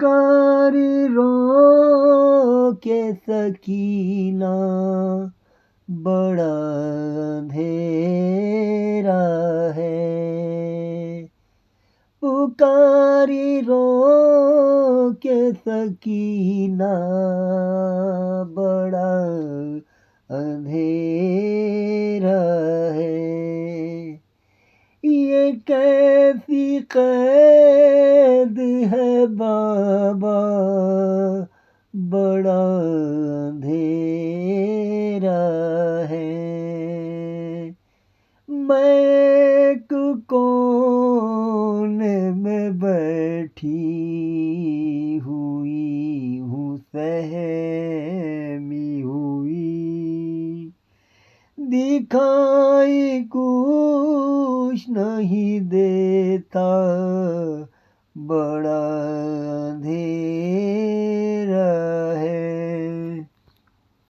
पुकारी रो के सकीना बड़ा अंधेरा है, पुकारी रो के सकीना बड़ा अंधेरा है। ये कैसी कैद है बाबा बड़ा अंधेरा है। मैं एक कोने में बैठी हुई हूँ सहमी हुई, दिखाई कुछ नहीं देता